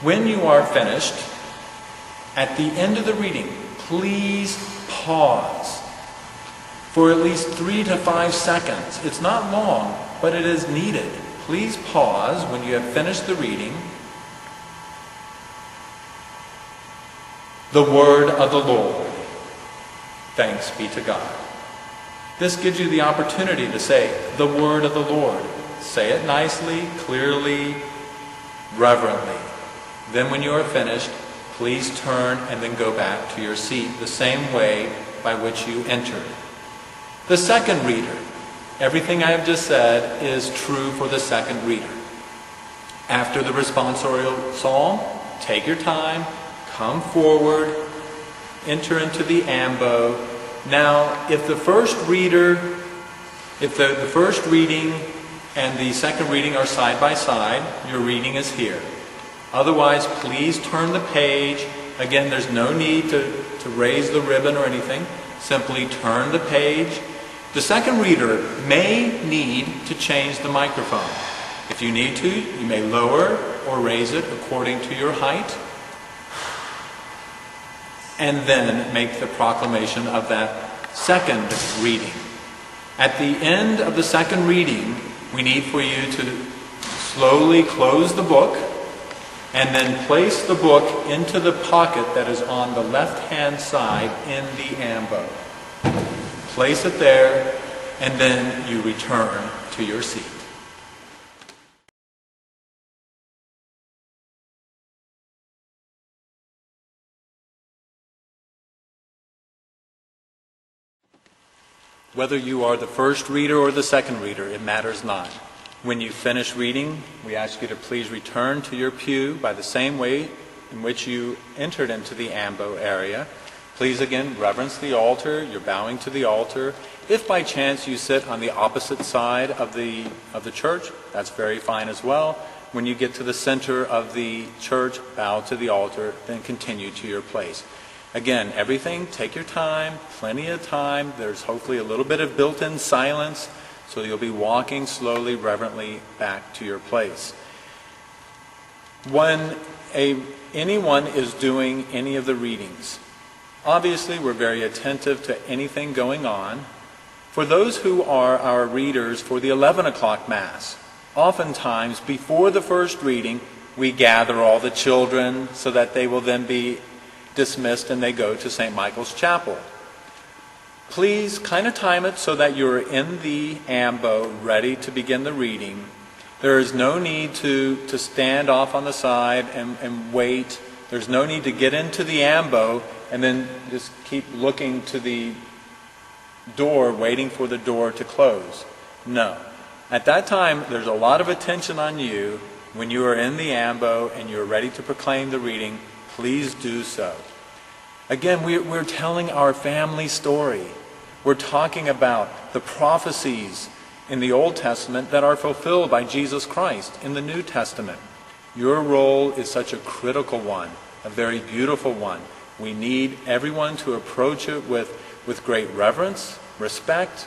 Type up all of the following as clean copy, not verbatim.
When you are finished, at the end of the reading, please pause for at least 3 to 5 seconds. It's not long, but it is needed. Please pause when you have finished the reading. The word of the Lord. Thanks be to God. This gives you the opportunity to say the word of the Lord. Say it nicely, clearly, reverently. Then when you are finished, please turn and then go back to your seat the same way by which you entered. The second reader. Everything I have just said is true for the second reader. After the responsorial psalm, take your time, come forward, enter into the ambo. Now, if the first reader, if the first reading and the second reading are side by side, your reading is here. Otherwise, please turn the page. Again, there's no need to raise the ribbon or anything. Simply turn the page. The second reader may need to change the microphone. If you need to, you may lower or raise it according to your height. And then make the proclamation of that second reading. At the end of the second reading, we need for you to slowly close the book and then place the book into the pocket that is on the left-hand side in the ambo. Place it there, and then you return to your seat. Whether you are the first reader or the second reader, it matters not. When you finish reading, we ask you to please return to your pew by the same way in which you entered into the ambo area. Please again reverence the altar. You're bowing to the altar. If by chance you sit on the opposite side of the church, that's very fine as well. When you get to the center of the church, bow to the altar, then continue to your place. Again, everything, take your time, plenty of time. There's hopefully a little bit of built-in silence, so you'll be walking slowly, reverently back to your place. When anyone is doing any of the readings, obviously we're very attentive to anything going on. For those who are our readers for the 11 o'clock Mass, oftentimes before the first reading, we gather all the children so that they will then be dismissed and they go to St. Michael's Chapel. Please kind of time it so that you're in the ambo ready to begin the reading. There is no need to stand off on the side and wait. There's no need to get into the ambo and then just keep looking to the door, waiting for the door to close. No. At that time, there's a lot of attention on you. When you are in the ambo and you're ready to proclaim the reading, please do so. Again, we're telling our family story. We're talking about the prophecies in the Old Testament that are fulfilled by Jesus Christ in the New Testament. Your role is such a critical one, a very beautiful one. We need everyone to approach it with great reverence, respect,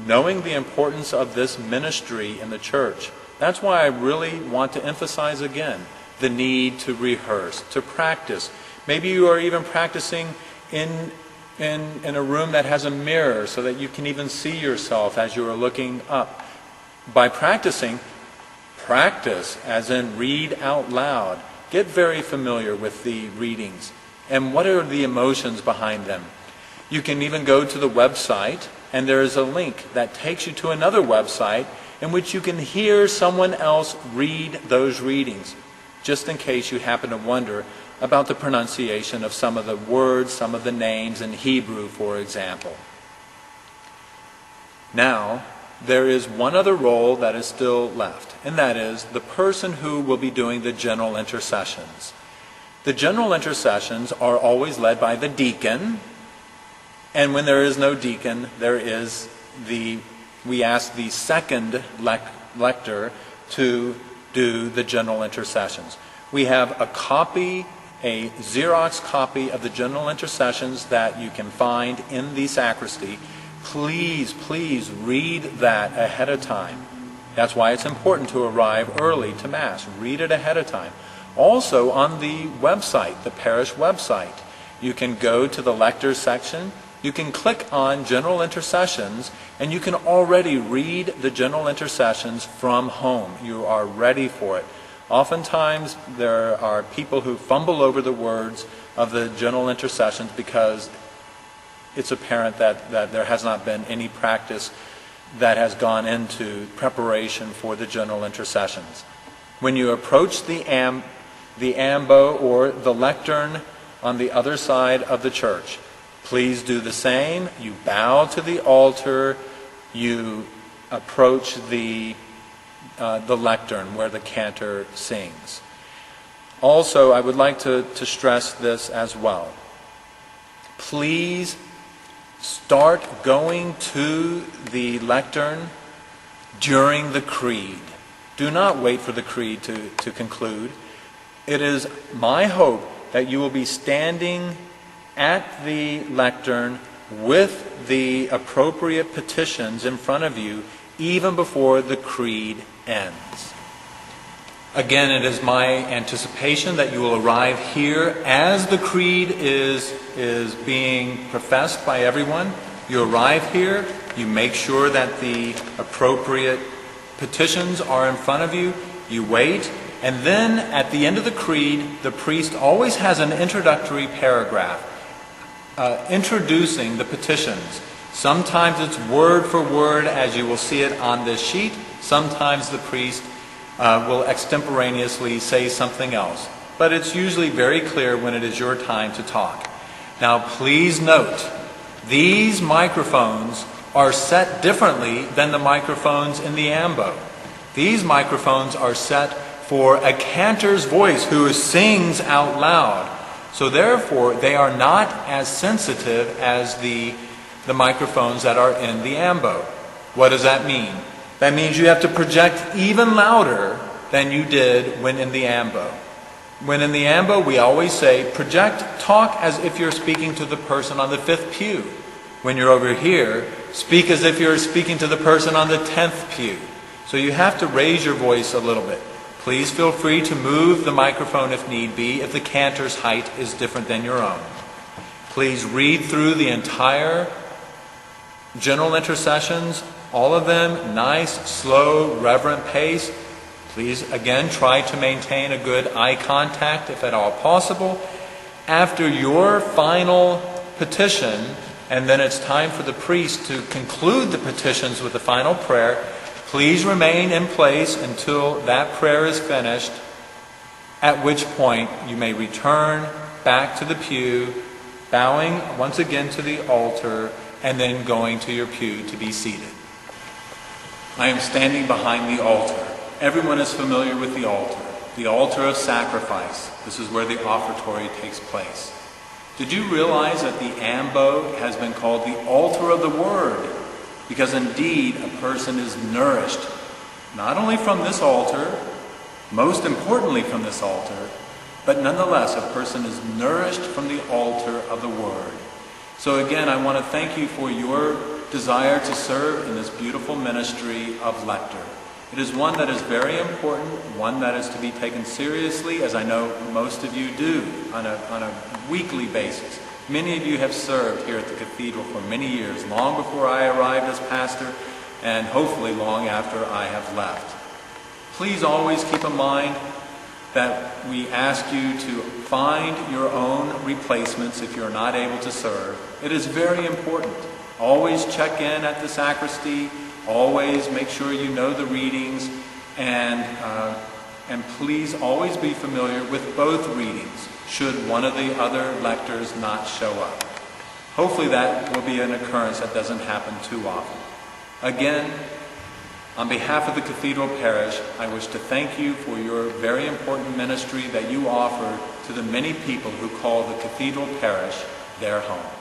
knowing the importance of this ministry in the church. That's why I really want to emphasize again the need to rehearse, to practice. Maybe you are even practicing in a room that has a mirror so that you can even see yourself as you are looking up. By practicing, practice as in read out loud. Get very familiar with the readings and what are the emotions behind them. You can even go to the website and there is a link that takes you to another website in which you can hear someone else read those readings, just in case you happen to wonder about the pronunciation of some of the words, some of the names in Hebrew, for example. Now, there is one other role that is still left, and that is the person who will be doing the general intercessions. The general intercessions are always led by the deacon, and when there is no deacon, we ask the second lector to do the general intercessions. We have a Xerox copy of the general intercessions that you can find in the sacristy. Please read that ahead of time. That's why it's important to arrive early to Mass. Read it ahead of time. Also on the website, the parish website, you can go to the Lector section, you can click on General Intercessions, and you can already read the General Intercessions from home. You are ready for it. Oftentimes there are people who fumble over the words of the General Intercessions because it's apparent that there has not been any practice that has gone into preparation for the General Intercessions. When you approach the ambo or the lectern on the other side of the church, please do the same. You bow to the altar, you approach the lectern where the cantor sings. Also, I would like to stress this as well. Please start going to the lectern during the creed. Do not wait for the creed to conclude. It is my hope that you will be standing at the lectern with the appropriate petitions in front of you even before the creed ends. Again, it is my anticipation that you will arrive here as the creed is being professed by everyone. You arrive here, you make sure that the appropriate petitions are in front of you, you wait, and then at the end of the creed, the priest always has an introductory paragraph introducing the petitions. Sometimes it's word for word as you will see it on this sheet. Sometimes the priest will extemporaneously say something else. But it's usually very clear when it is your time to talk. Now please note, these microphones are set differently than the microphones in the ambo. These microphones are set for a cantor's voice who sings out loud. So therefore, they are not as sensitive as the microphones that are in the ambo. What does that mean? That means you have to project even louder than you did when in the ambo. When in the ambo, we always say, talk as if you're speaking to the person on the 5th pew. When you're over here, speak as if you're speaking to the person on the 10th pew. So you have to raise your voice a little bit. Please feel free to move the microphone if need be, if the cantor's height is different than your own. Please read through the entire General Intercessions, all of them, nice, slow, reverent pace. Please, again, try to maintain a good eye contact if at all possible. After your final petition, and then it's time for the priest to conclude the petitions with the final prayer, please remain in place until that prayer is finished, at which point you may return back to the pew, bowing once again to the altar, and then going to your pew to be seated. I am standing behind the altar. Everyone is familiar with the altar of sacrifice. This is where the offertory takes place. Did you realize that the ambo has been called the altar of the Word? Because indeed, a person is nourished, not only from this altar, most importantly from this altar, but nonetheless, a person is nourished from the altar of the Word. So again, I want to thank you for your desire to serve in this beautiful ministry of Lector. It is one that is very important, one that is to be taken seriously, as I know most of you do, on a weekly basis. Many of you have served here at the cathedral for many years, long before I arrived as pastor, and hopefully long after I have left. Please always keep in mind that we ask you to find your own replacements if you're not able to serve. It is very important. Always check in at the sacristy, always make sure you know the readings, and please always be familiar with both readings should one of the other lectors not show up. Hopefully that will be an occurrence that doesn't happen too often. Again, on behalf of the Cathedral Parish, I wish to thank you for your very important ministry that you offer to the many people who call the Cathedral Parish their home.